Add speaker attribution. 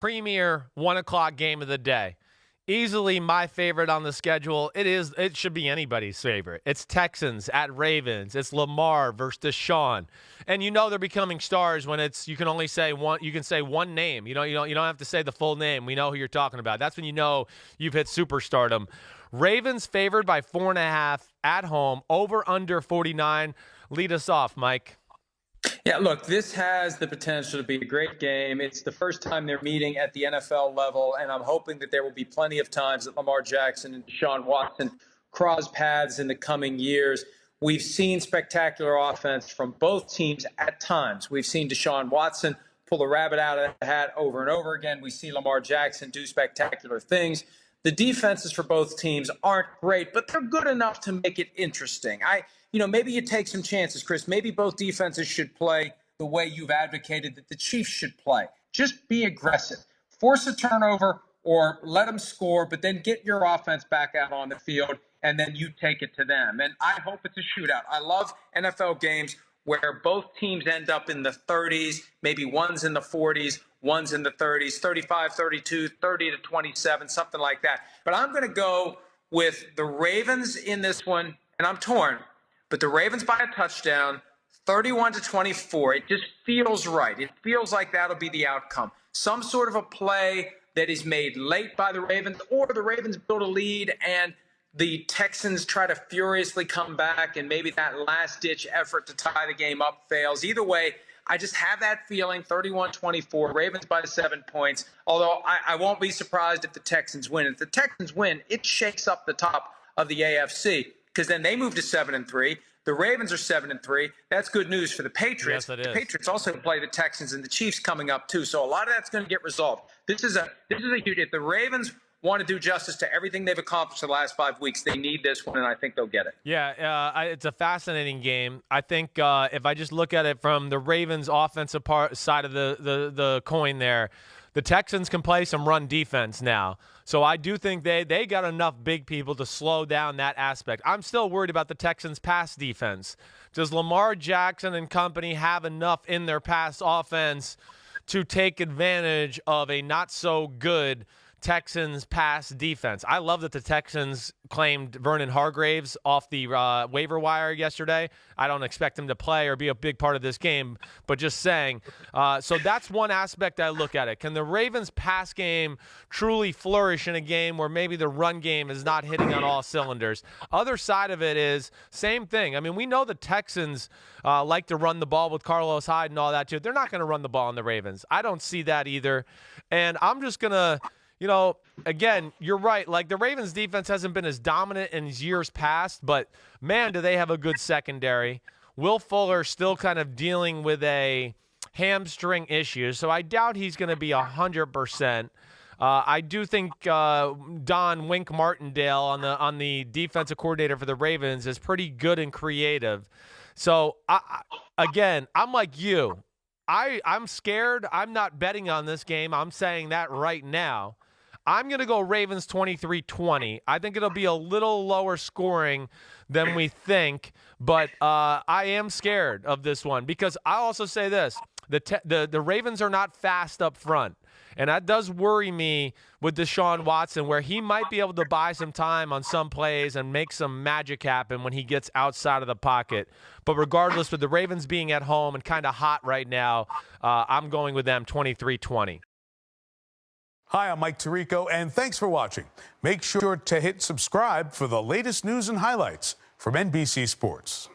Speaker 1: premier 1 o'clock game of the day. Easily my favorite on the schedule. It should be anybody's favorite. It's Texans at Ravens. It's Lamar versus Deshaun. And they're becoming stars when you can only say one. You can say one name. You don't have to say the full name. We know who you're talking about. That's when you've hit superstardom. Ravens favored by 4.5 at home. Over under 49. Lead us off, Mike.
Speaker 2: Yeah, look, this has the potential to be a great game. It's the first time they're meeting at the NFL level, and I'm hoping that there will be plenty of times that Lamar Jackson and Deshaun Watson cross paths in the coming years. We've seen spectacular offense from both teams at times. We've seen Deshaun Watson pull a rabbit out of the hat over and over again. We see Lamar Jackson do spectacular things. The defenses for both teams aren't great, but they're good enough to make it interesting. Maybe you take some chances, Chris. Maybe both defenses should play the way you've advocated that the Chiefs should play. Just be aggressive. Force a turnover or let them score, but then get your offense back out on the field, and then you take it to them. And I hope it's a shootout. I love NFL games where both teams end up in the 30s, maybe one's in the 40s, one's in the 30s, 35, 32, 30-27, something like that. But I'm going to go with the Ravens in this one, and I'm torn. But the Ravens by a touchdown, 31-24. It just feels right. It feels like that'll be the outcome. Some sort of a play that is made late by the Ravens, or the Ravens build a lead and the Texans try to furiously come back, and maybe that last-ditch effort to tie the game up fails. Either way, I just have that feeling, 31-24, Ravens by 7 points, although I won't be surprised if the Texans win. If the Texans win, it shakes up the top of the AFC, because then they move to 7-3. The Ravens are 7-3. That's good news for the Patriots.
Speaker 1: Yes, it is.
Speaker 2: The Patriots also play the Texans and the Chiefs coming up too. So a lot of that's going to get resolved. This is a huge. If the Ravens want to do justice to everything they've accomplished the last 5 weeks, they need this one, and I think they'll get it.
Speaker 1: Yeah, it's a fascinating game. I think if I just look at it from the Ravens' offensive side of the coin there, the Texans can play some run defense now. So I do think they got enough big people to slow down that aspect. I'm still worried about the Texans' pass defense. Does Lamar Jackson and company have enough in their pass offense to take advantage of a not-so-good Texans pass defense? I love that the Texans claimed Vernon Hargreaves off the waiver wire yesterday. I don't expect him to play or be a big part of this game, but just saying. So that's one aspect I look at it. Can the Ravens pass game truly flourish in a game where maybe the run game is not hitting on all cylinders? Other side of it is same thing. I mean, we know the Texans like to run the ball with Carlos Hyde and all that too. They're not going to run the ball on the Ravens. I don't see that either. And I'm just going to again, you're right. Like, the Ravens defense hasn't been as dominant in years past, but, man, do they have a good secondary. Will Fuller still kind of dealing with a hamstring issue, so I doubt he's going to be 100%. I do think Don Wink Martindale on the defensive coordinator for the Ravens is pretty good and creative. So, again, I'm like you. I'm scared. I'm not betting on this game. I'm saying that right now. I'm going to go Ravens 23-20. I think it'll be a little lower scoring than we think, but I am scared of this one because I'll also say this. The Ravens are not fast up front, and that does worry me with Deshaun Watson, where he might be able to buy some time on some plays and make some magic happen when he gets outside of the pocket. But regardless, with the Ravens being at home and kind of hot right now, I'm going with them 23-20.
Speaker 3: Hi, I'm Mike Tirico, and thanks for watching. Make sure to hit subscribe for the latest news and highlights from NBC Sports.